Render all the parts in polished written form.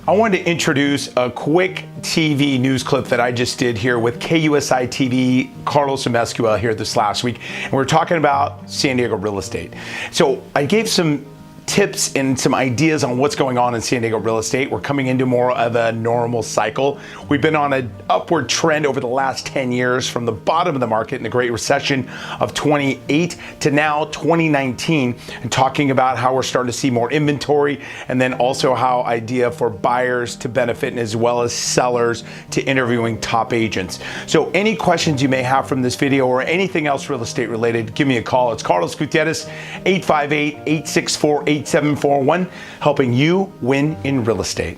I wanted to introduce a quick TV news clip that I just did here with KUSI TV, Carlos Amezcua here this last week. And we're talking about San Diego real estate. So I gave some tips and some ideas on what's going on in San Diego real estate. We're coming into more of a normal cycle. We've been on an upward trend over the last 10 years from the bottom of the market in the Great Recession of 28 to now 2019, and talking about how we're starting to see more inventory, and then also how idea for buyers to benefit as well as sellers to interviewing top agents. So any questions you may have from this video or anything else real estate related, give me a call. It's Carlos Gutierrez, 858-864-8741, helping you win in real estate.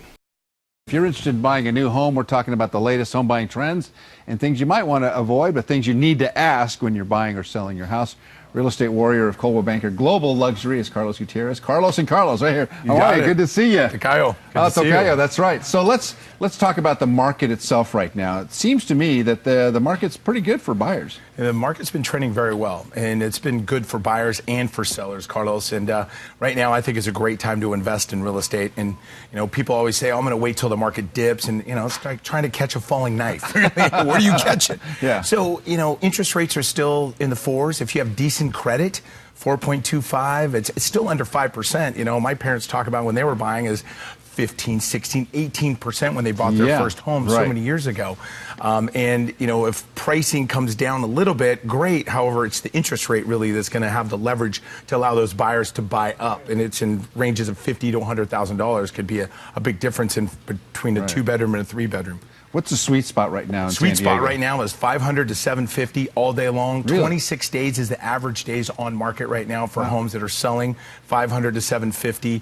If you're interested in buying a new home, we're talking about the latest home buying trends and things you might want to avoid, but things you need to ask when you're buying or selling your house. Real estate warrior of Coldwell Banker Global Luxury is Carlos Gutierrez. Carlos and Carlos, right here. How are you? Good to see you. Tocayo. Tocayo, that's right. So let's talk about the market itself right now. It seems to me that the market's pretty good for buyers. And the market's been trending very well, and it's been good for buyers and for sellers, Carlos. And right now, I think is a great time to invest in real estate. And people always say, "Oh, I'm going to wait till the market dips," and it's like trying to catch a falling knife. Where do you catch it? Yeah. So interest rates are still in the fours. If you have decent credit, 4.25, it's still under 5%. My parents talk about when they were buying is 15, 16, 18% when they bought their first home so many years ago. If pricing comes down a little bit, great. However, it's the interest rate really that's going to have the leverage to allow those buyers to buy up. And it's in ranges of $50,000 to $100,000 could be a big difference in between a two-bedroom and a three-bedroom. What's the sweet spot right now in San Diego? Sweet spot right now is 500 to 750 all day long. Really? 26 days is the average days on market right now for homes that are selling. 500 to 750.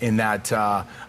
In that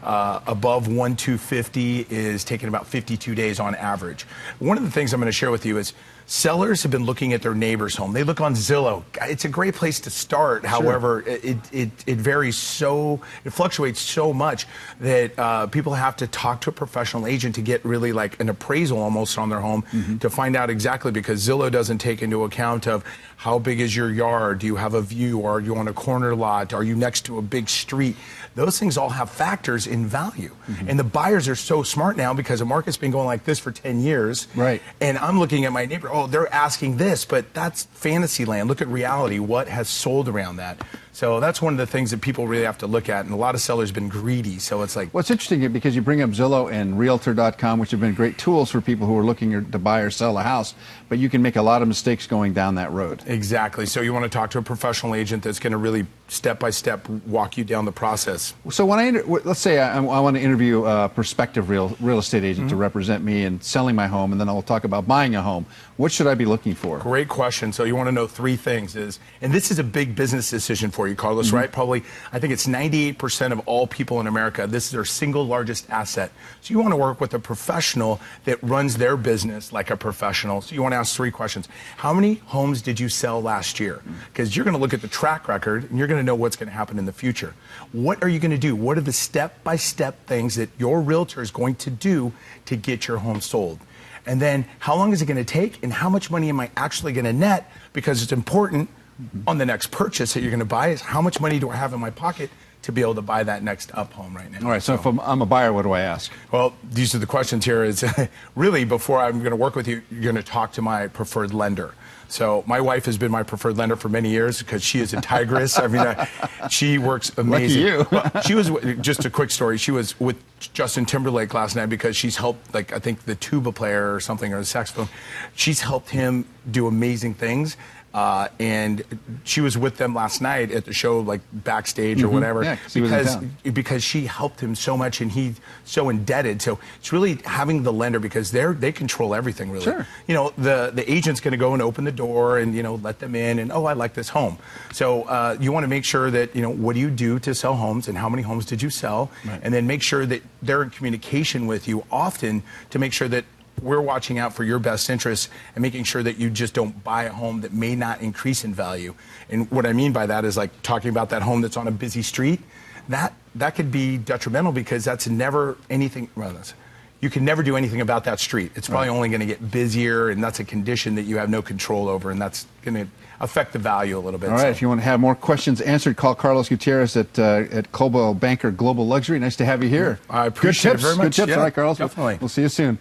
above 1,250 is taking about 52 days on average. One of the things I'm going to share with you is sellers have been looking at their neighbor's home. They look on Zillow. It's a great place to start. Sure. However, it varies it fluctuates so much that people have to talk to a professional agent to get really like an appraisal almost on their home to find out exactly, because Zillow doesn't take into account of how big is your yard, do you have a view, or are you on a corner lot, are you next to a big street? Those things all have factors in value. And the buyers are so smart now because the market's been going like this for 10 years. Right. And I'm looking at my neighbor, oh, they're asking this, but that's fantasy land. Look at reality, what has sold around that. So that's one of the things that people really have to look at, and a lot of sellers have been greedy, so it's like... Well, it's interesting because you bring up Zillow and Realtor.com, which have been great tools for people who are looking to buy or sell a house, but you can make a lot of mistakes going down that road. Exactly. So you want to talk to a professional agent that's going to really step-by-step walk you down the process. So when let's say I want to interview a prospective real estate agent to represent me in selling my home, and then I'll talk about buying a home, what should I be looking for? Great question. So you want to know three things, and this is a big business decision for you, Carlos, right? Probably, I think it's 98% of all people in America, this is their single largest asset. So you want to work with a professional that runs their business like a professional. So you want to ask three questions. How many homes did you sell last year? Because you're going to look at the track record, and you're going to know what's going to happen in the future. What are you going to do? What are the step-by-step things that your realtor is going to do to get your home sold? And then how long is it going to take, and how much money am I actually going to net? Because it's important on the next purchase that you're going to buy is how much money do I have in my pocket to be able to buy that next up home right now. All right, so if I'm a buyer, what do I ask? Well, these are the questions here. Is really, before I'm going to work with you, you're going to talk to my preferred lender. So my wife has been my preferred lender for many years because she is a tigress. I mean, she works amazing. Lucky you. Well, she was, just a quick story, she was with Justin Timberlake last night because she's helped, like, I think the tuba player or something, or the saxophone. She's helped him do amazing things. And she was with them last night at the show, like backstage or whatever, because she helped him so much, and he's so indebted. So it's really having the lender, because they control everything, really. Sure. The agent's going to go and open the door and let them in, and I like this home. So you want to make sure that what do you do to sell homes, and how many homes did you sell, and then make sure that they're in communication with you often to make sure that we're watching out for your best interests and making sure that you just don't buy a home that may not increase in value. And what I mean by that is like talking about that home that's on a busy street. That could be detrimental, because that's never anything. Well, you can never do anything about that street. It's probably only going to get busier, and that's a condition that you have no control over, and that's going to affect the value a little bit. All right, if you want to have more questions answered, call Carlos Gutierrez at Coldwell Banker Global Luxury. Nice to have you here. I appreciate it very much. Good tips. Yeah, all right, Carlos. definitely. We'll see you soon.